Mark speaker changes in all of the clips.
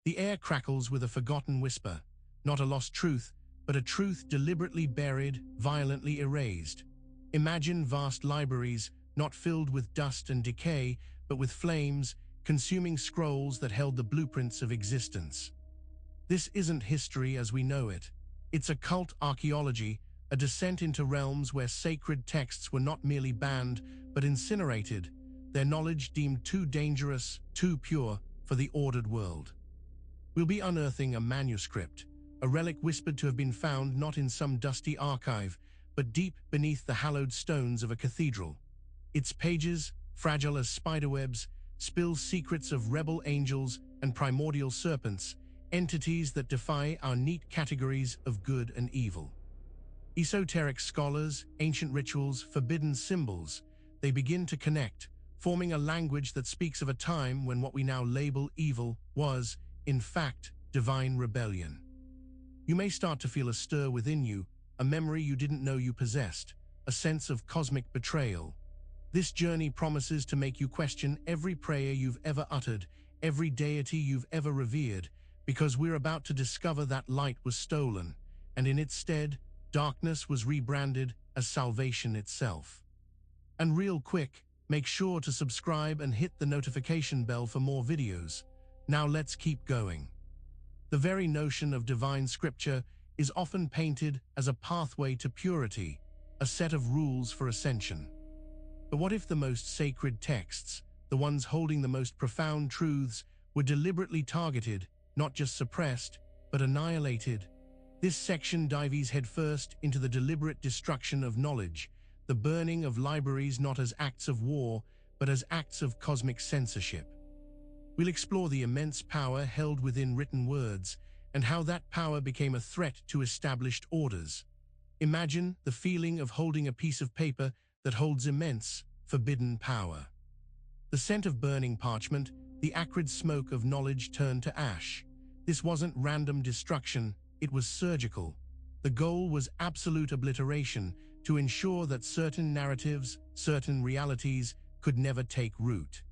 Speaker 1: The air crackles with a forgotten whisper, not a lost truth, but a truth deliberately buried, violently erased. Imagine vast libraries, not filled with dust and decay, but with flames, consuming scrolls that held the blueprints of existence. This isn't history as we know it. It's occult archaeology, a descent into realms where sacred texts were not merely banned, but incinerated, their knowledge deemed too dangerous, too pure for the ordered world. We'll be unearthing a manuscript, a relic whispered to have been found not in some dusty archive, but deep beneath the hallowed stones of a cathedral. Its pages, fragile as spiderwebs, spill secrets of rebel angels and primordial serpents, entities that defy our neat categories of good and evil. Esoteric scholars, ancient rituals, forbidden symbols, they begin to connect, forming a language that speaks of a time when what we now label evil was, in fact, divine rebellion. You may start to feel a stir within you, a memory you didn't know you possessed, a sense of cosmic betrayal. This journey promises to make you question every prayer you've ever uttered, every deity you've ever revered, because we're about to discover that light was stolen, and in its stead, darkness was rebranded as salvation itself. And real quick, make sure to subscribe and hit the notification bell for more videos. Now let's keep going. The very notion of divine scripture is often painted as a pathway to purity, a set of rules for ascension. But what if the most sacred texts, the ones holding the most profound truths, were deliberately targeted, not just suppressed, but annihilated? This section dives headfirst into the deliberate destruction of knowledge, the burning of libraries not as acts of war, but as acts of cosmic censorship. We'll explore the immense power held within written words and how that power became a threat to established orders. Imagine the feeling of holding a piece of paper that holds immense, forbidden power. The scent of burning parchment, the acrid smoke of knowledge turned to ash. This wasn't random destruction, it was surgical. The goal was absolute obliteration, to ensure that certain narratives, certain realities, could never take root.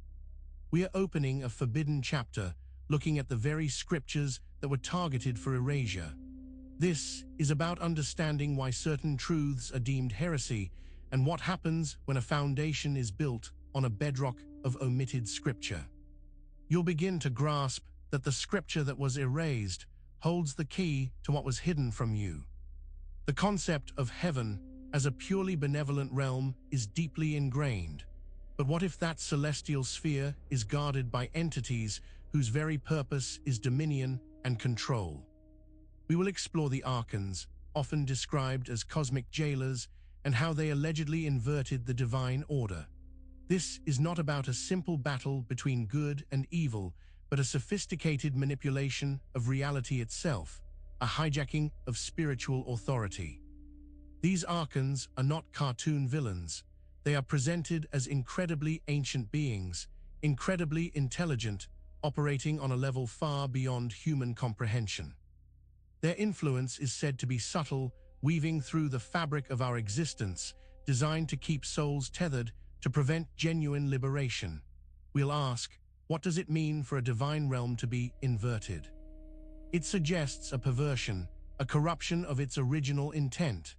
Speaker 1: We are opening a forbidden chapter, looking at the very scriptures that were targeted for erasure. This is about understanding why certain truths are deemed heresy and what happens when a foundation is built on a bedrock of omitted scripture. You'll begin to grasp that the scripture that was erased holds the key to what was hidden from you. The concept of heaven as a purely benevolent realm is deeply ingrained. But what if that celestial sphere is guarded by entities whose very purpose is dominion and control? We will explore the archons, often described as cosmic jailers, and how they allegedly inverted the divine order. This is not about a simple battle between good and evil, but a sophisticated manipulation of reality itself, a hijacking of spiritual authority. These archons are not cartoon villains. They are presented as incredibly ancient beings, incredibly intelligent, operating on a level far beyond human comprehension. Their influence is said to be subtle, weaving through the fabric of our existence, designed to keep souls tethered, to prevent genuine liberation. We'll ask, what does it mean for a divine realm to be inverted? It suggests a perversion, a corruption of its original intent.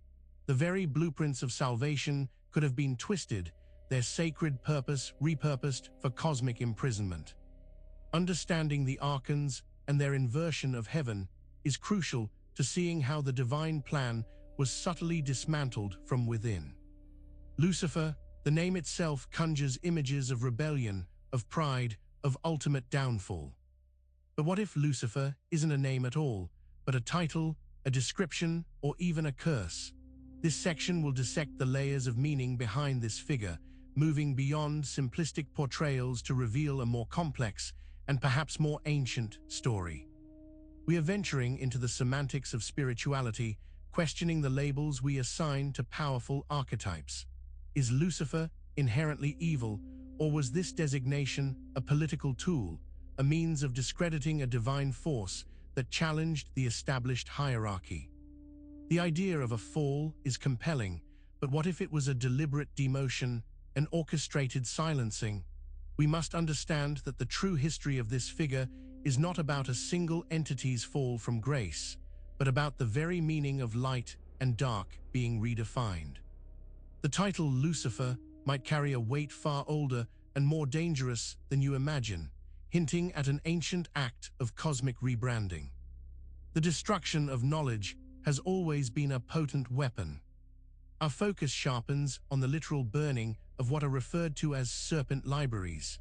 Speaker 1: The very blueprints of salvation could have been twisted, their sacred purpose repurposed for cosmic imprisonment. Understanding the archons and their inversion of heaven is crucial to seeing how the divine plan was subtly dismantled from within. Lucifer, the name itself, conjures images of rebellion, of pride, of ultimate downfall. But what if Lucifer isn't a name at all, but a title, a description, or even a curse? This section will dissect the layers of meaning behind this figure, moving beyond simplistic portrayals to reveal a more complex and perhaps more ancient story. We are venturing into the semantics of spirituality, questioning the labels we assign to powerful archetypes. Is Lucifer inherently evil, or was this designation a political tool, a means of discrediting a divine force that challenged the established hierarchy? The idea of a fall is compelling, but what if it was a deliberate demotion, an orchestrated silencing? We must understand that the true history of this figure is not about a single entity's fall from grace, but about the very meaning of light and dark being redefined. The title Lucifer might carry a weight far older and more dangerous than you imagine, hinting at an ancient act of cosmic rebranding. The destruction of knowledge has always been a potent weapon. Our focus sharpens on the literal burning of what are referred to as serpent libraries.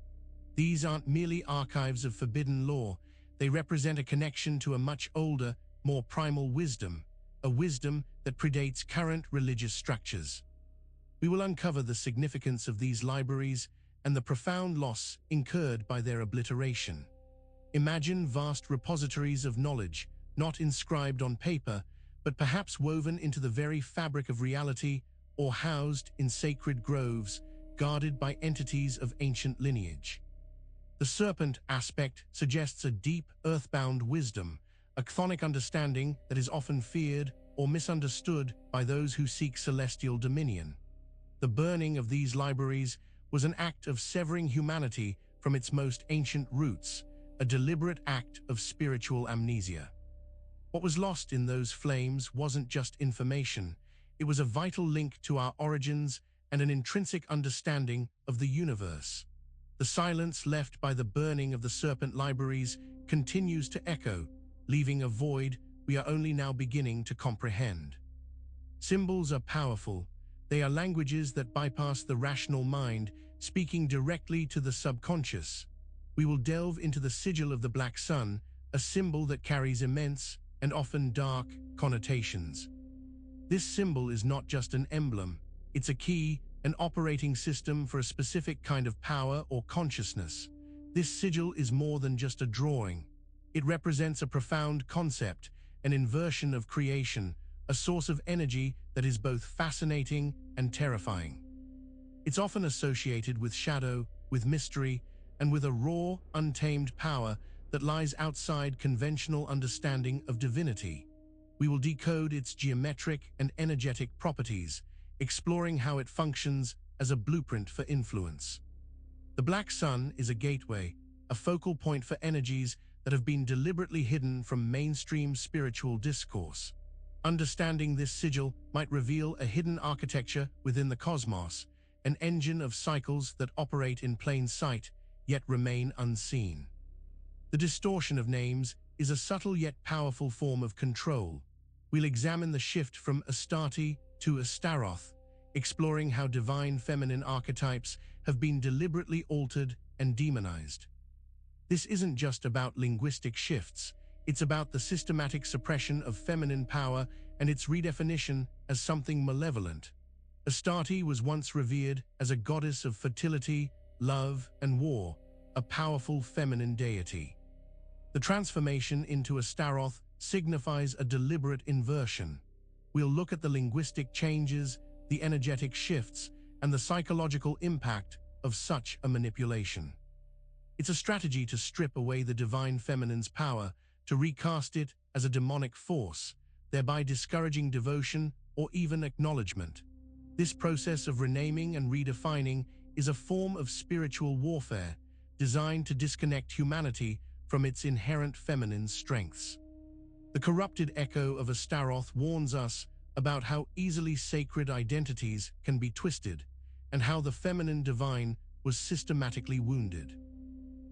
Speaker 1: These aren't merely archives of forbidden lore, they represent a connection to a much older, more primal wisdom, a wisdom that predates current religious structures. We will uncover the significance of these libraries and the profound loss incurred by their obliteration. Imagine vast repositories of knowledge, not inscribed on paper, but perhaps woven into the very fabric of reality or housed in sacred groves guarded by entities of ancient lineage. The serpent aspect suggests a deep, earthbound wisdom, a chthonic understanding that is often feared or misunderstood by those who seek celestial dominion. The burning of these libraries was an act of severing humanity from its most ancient roots, a deliberate act of spiritual amnesia. What was lost in those flames wasn't just information, it was a vital link to our origins and an intrinsic understanding of the universe. The silence left by the burning of the serpent libraries continues to echo, leaving a void we are only now beginning to comprehend. Symbols are powerful. They are languages that bypass the rational mind, speaking directly to the subconscious. We will delve into the sigil of the Black Sun, a symbol that carries immense and often dark connotations. This symbol is not just an emblem, it's a key, an operating system for a specific kind of power or consciousness. This sigil is more than just a drawing. It represents a profound concept, an inversion of creation, a source of energy that is both fascinating and terrifying. It's often associated with shadow, with mystery, and with a raw, untamed power that lies outside conventional understanding of divinity. We will decode its geometric and energetic properties, exploring how it functions as a blueprint for influence. The Black Sun is a gateway, a focal point for energies that have been deliberately hidden from mainstream spiritual discourse. Understanding this sigil might reveal a hidden architecture within the cosmos, an engine of cycles that operate in plain sight, yet remain unseen. The distortion of names is a subtle yet powerful form of control. We'll examine the shift from Astarte to Astaroth, exploring how divine feminine archetypes have been deliberately altered and demonized. This isn't just about linguistic shifts, it's about the systematic suppression of feminine power and its redefinition as something malevolent. Astarte was once revered as a goddess of fertility, love, and war, a powerful feminine deity. The transformation into Astaroth signifies a deliberate inversion. We'll look at the linguistic changes, the energetic shifts, and the psychological impact of such a manipulation. It's a strategy to strip away the divine feminine's power, to recast it as a demonic force, thereby discouraging devotion or even acknowledgement. This process of renaming and redefining is a form of spiritual warfare designed to disconnect humanity from its inherent feminine strengths. The corrupted echo of Astaroth warns us about how easily sacred identities can be twisted and how the feminine divine was systematically wounded.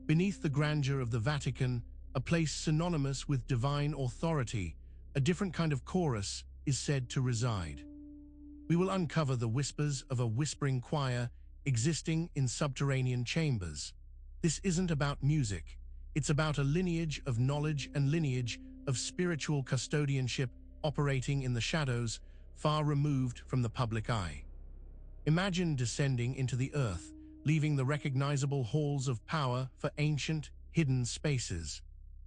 Speaker 1: Beneath the grandeur of the Vatican, a place synonymous with divine authority, a different kind of chorus is said to reside. We will uncover the whispers of a whispering choir existing in subterranean chambers. This isn't about music, it's about a lineage of knowledge and lineage of spiritual custodianship operating in the shadows, far removed from the public eye. Imagine descending into the earth, leaving the recognizable halls of power for ancient, hidden spaces.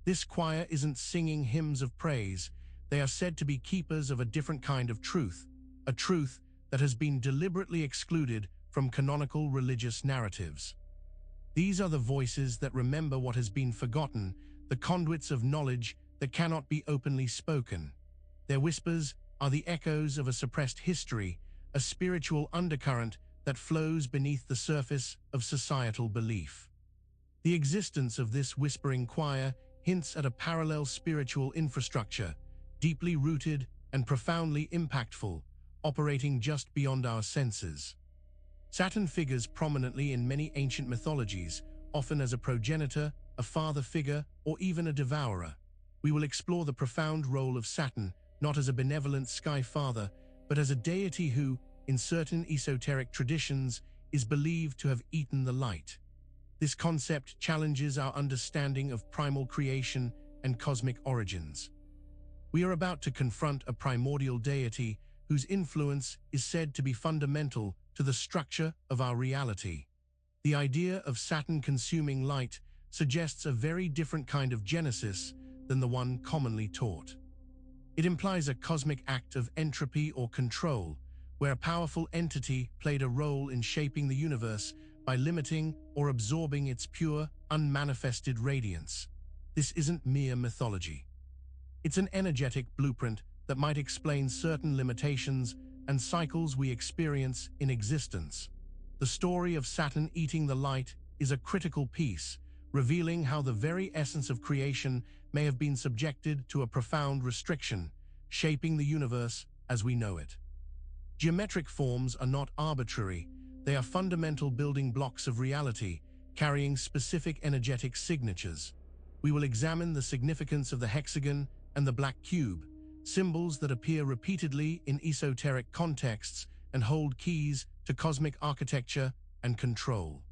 Speaker 1: This choir isn't singing hymns of praise, they are said to be keepers of a different kind of truth, a truth that has been deliberately excluded from canonical religious narratives. These are the voices that remember what has been forgotten, the conduits of knowledge that cannot be openly spoken. Their whispers are the echoes of a suppressed history, a spiritual undercurrent that flows beneath the surface of societal belief. The existence of this whispering choir hints at a parallel spiritual infrastructure, deeply rooted and profoundly impactful, operating just beyond our senses. Saturn figures prominently in many ancient mythologies, often as a progenitor, a father figure, or even a devourer. We will explore the profound role of Saturn, not as a benevolent sky father, but as a deity who, in certain esoteric traditions, is believed to have eaten the light. This concept challenges our understanding of primal creation and cosmic origins. We are about to confront a primordial deity whose influence is said to be fundamental to the structure of our reality. The idea of Saturn consuming light suggests a very different kind of genesis than the one commonly taught. It implies a cosmic act of entropy or control, where a powerful entity played a role in shaping the universe by limiting or absorbing its pure, unmanifested radiance. This isn't mere mythology. It's an energetic blueprint that might explain certain limitations and cycles we experience in existence. The story of Saturn eating the light is a critical piece, revealing how the very essence of creation may have been subjected to a profound restriction, shaping the universe as we know it. Geometric forms are not arbitrary, they are fundamental building blocks of reality, carrying specific energetic signatures. We will examine the significance of the hexagon and the black cube, symbols that appear repeatedly in esoteric contexts and hold keys to cosmic architecture and control.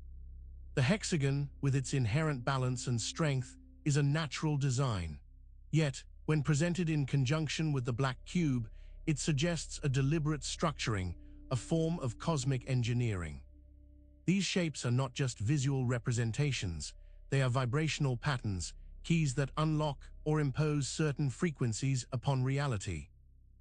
Speaker 1: The hexagon, with its inherent balance and strength, is a natural design. Yet, when presented in conjunction with the black cube, it suggests a deliberate structuring, a form of cosmic engineering. These shapes are not just visual representations, they are vibrational patterns, keys that unlock or impose certain frequencies upon reality.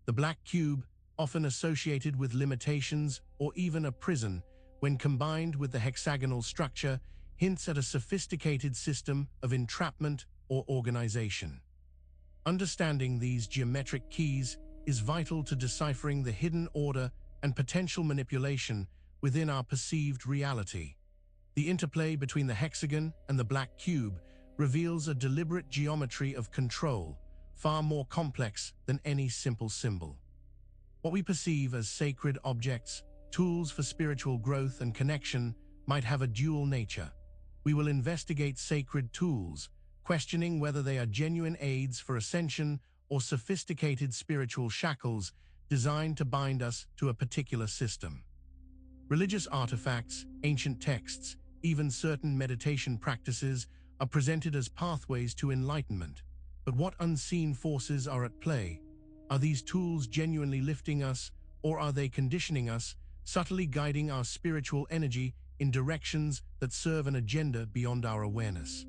Speaker 1: The black cube, often associated with limitations or even a prison, when combined with the hexagonal structure, hints at a sophisticated system of entrapment or organization. Understanding these geometric keys is vital to deciphering the hidden order and potential manipulation within our perceived reality. The interplay between the hexagon and the black cube reveals a deliberate geometry of control, far more complex than any simple symbol. What we perceive as sacred objects, tools for spiritual growth and connection, might have a dual nature. We will investigate sacred tools, questioning whether they are genuine aids for ascension or sophisticated spiritual shackles designed to bind us to a particular system. Religious artifacts, ancient texts, even certain meditation practices are presented as pathways to enlightenment. But what unseen forces are at play? Are these tools genuinely lifting us, or are they conditioning us, subtly guiding our spiritual energy in directions that serve an agenda beyond our awareness?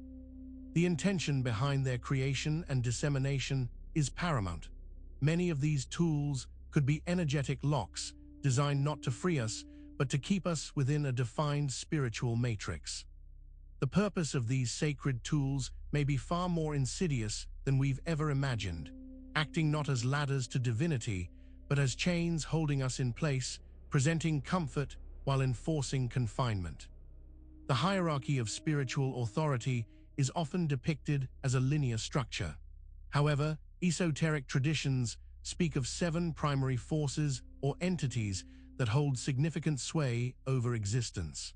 Speaker 1: The intention behind their creation and dissemination is paramount. Many of these tools could be energetic locks, designed not to free us, but to keep us within a defined spiritual matrix. The purpose of these sacred tools may be far more insidious than we've ever imagined, acting not as ladders to divinity, but as chains holding us in place, presenting comfort while enforcing confinement. The hierarchy of spiritual authority is often depicted as a linear structure. However, esoteric traditions speak of 7 primary forces or entities that hold significant sway over existence.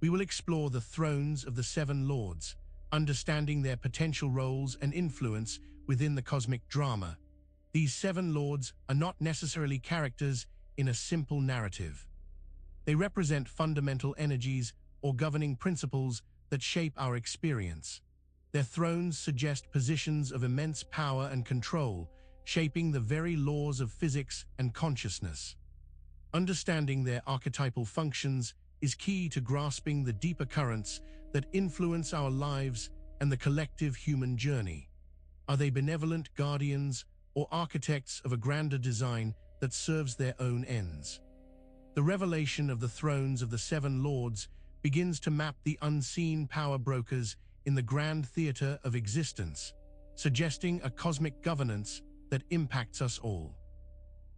Speaker 1: We will explore the thrones of the 7 lords, understanding their potential roles and influence within the cosmic drama. These 7 lords are not necessarily characters in a simple narrative. They represent fundamental energies or governing principles that shape our experience. Their thrones suggest positions of immense power and control, shaping the very laws of physics and consciousness. Understanding their archetypal functions is key to grasping the deeper currents that influence our lives and the collective human journey. Are they benevolent guardians or architects of a grander design that serves their own ends? The revelation of the thrones of the 7 lords begins to map the unseen power brokers in the grand theater of existence, suggesting a cosmic governance that impacts us all.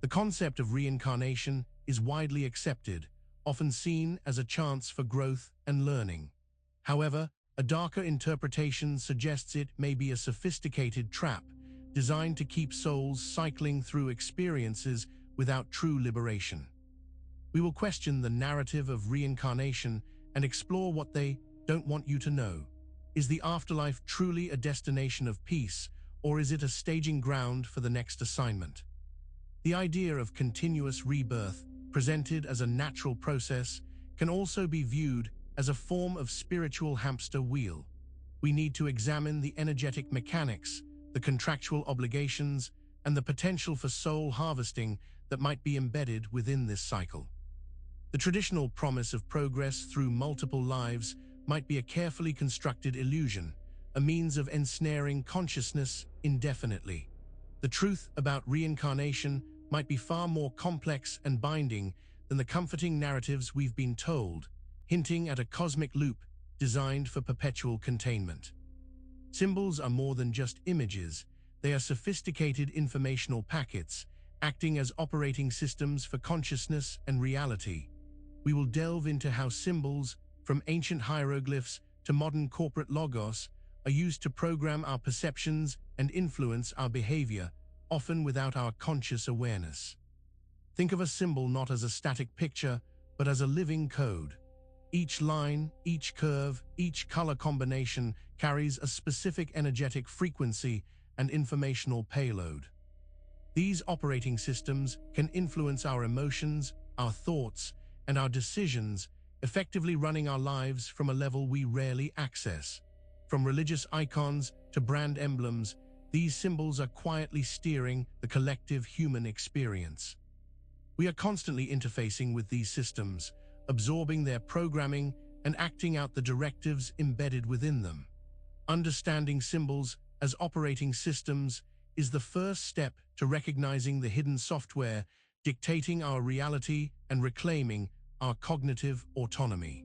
Speaker 1: The concept of reincarnation is widely accepted, often seen as a chance for growth and learning. However, A darker interpretation suggests it may be a sophisticated trap designed to keep souls cycling through experiences without true liberation. We will question the narrative of reincarnation and explore what they don't want you to know. Is the afterlife truly a destination of peace, or is it a staging ground for the next assignment? The idea of continuous rebirth, presented as a natural process, can also be viewed as a form of spiritual hamster wheel. We need to examine the energetic mechanics, the contractual obligations, and the potential for soul harvesting that might be embedded within this cycle. The traditional promise of progress through multiple lives might be a carefully constructed illusion, a means of ensnaring consciousness indefinitely. The truth about reincarnation might be far more complex and binding than the comforting narratives we've been told, hinting at a cosmic loop designed for perpetual containment. Symbols are more than just images. They are sophisticated informational packets, acting as operating systems for consciousness and reality. We will delve into how symbols, from ancient hieroglyphs to modern corporate logos, are used to program our perceptions and influence our behavior, often without our conscious awareness. Think of a symbol not as a static picture, but as a living code. Each line, each curve, each color combination carries a specific energetic frequency and informational payload. These operating systems can influence our emotions, our thoughts, and our decisions, effectively running our lives from a level we rarely access. From religious icons to brand emblems, these symbols are quietly steering the collective human experience. We are constantly interfacing with these systems, absorbing their programming and acting out the directives embedded within them. Understanding symbols as operating systems is the first step to recognizing the hidden software dictating our reality and reclaiming our cognitive autonomy.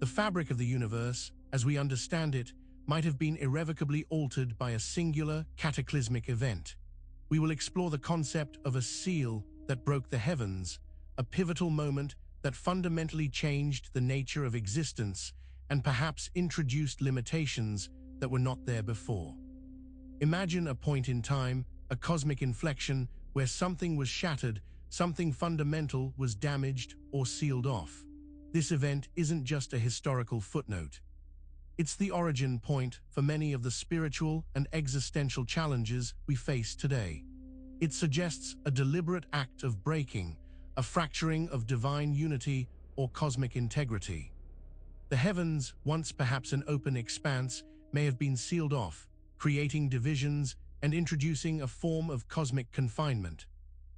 Speaker 1: The fabric of the universe, as we understand it, might have been irrevocably altered by a singular, cataclysmic event. We will explore the concept of a seal that broke the heavens, a pivotal moment that fundamentally changed the nature of existence and perhaps introduced limitations that were not there before. Imagine a point in time, a cosmic inflection, where something was shattered, something fundamental was damaged or sealed off. This event isn't just a historical footnote. It's the origin point for many of the spiritual and existential challenges we face today. It suggests a deliberate act of breaking, a fracturing of divine unity or cosmic integrity. The heavens, once perhaps an open expanse, may have been sealed off, creating divisions and introducing a form of cosmic confinement.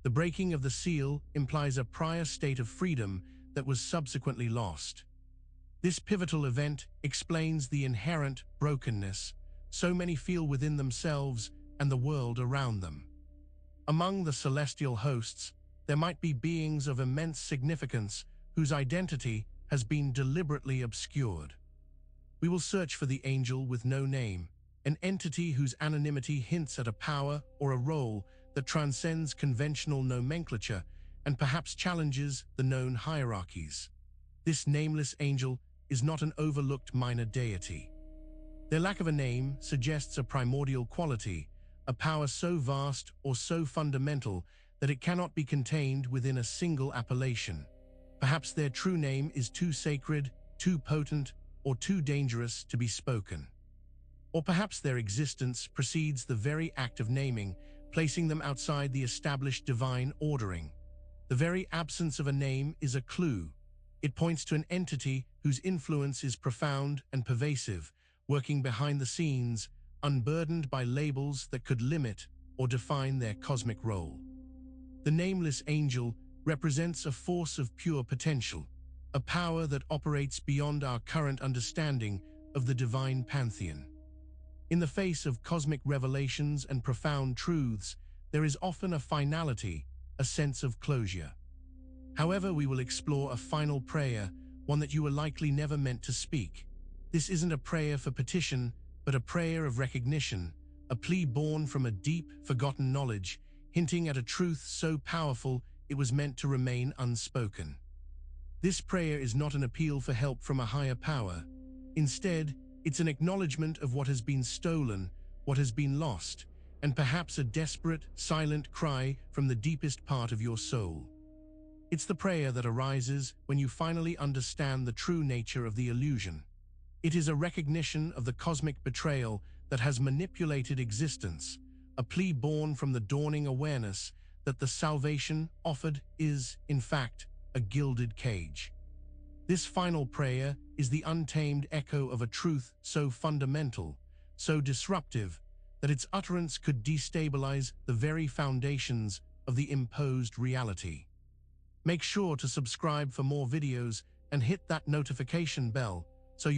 Speaker 1: The breaking of the seal implies a prior state of freedom that was subsequently lost. This pivotal event explains the inherent brokenness so many feel within themselves and the world around them. Among the celestial hosts, there might be beings of immense significance whose identity has been deliberately obscured. We will search for the angel with no name, an entity whose anonymity hints at a power or a role that transcends conventional nomenclature and perhaps challenges the known hierarchies. This nameless angel is not an overlooked minor deity. Their lack of a name suggests a primordial quality, a power so vast or so fundamental that it cannot be contained within a single appellation. Perhaps their true name is too sacred, too potent, or too dangerous to be spoken. Or perhaps their existence precedes the very act of naming, placing them outside the established divine ordering. The very absence of a name is a clue. It points to an entity whose influence is profound and pervasive, working behind the scenes, unburdened by labels that could limit or define their cosmic role. The nameless angel represents a force of pure potential, a power that operates beyond our current understanding of the divine pantheon. In the face of cosmic revelations and profound truths, there is often a finality, a sense of closure. However, we will explore a final prayer, one that you were likely never meant to speak. This isn't a prayer for petition, but a prayer of recognition, a plea born from a deep, forgotten knowledge, hinting at a truth so powerful it was meant to remain unspoken. This prayer is not an appeal for help from a higher power. Instead, It's an acknowledgement of what has been stolen, what has been lost, and perhaps a desperate, silent cry from the deepest part of your soul. It's the prayer that arises when you finally understand the true nature of the illusion. It is a recognition of the cosmic betrayal that has manipulated existence, a plea born from the dawning awareness that the salvation offered is, in fact, a gilded cage. This final prayer is the untamed echo of a truth so fundamental, so disruptive, that its utterance could destabilize the very foundations of the imposed reality. Make sure to subscribe for more videos and hit that notification bell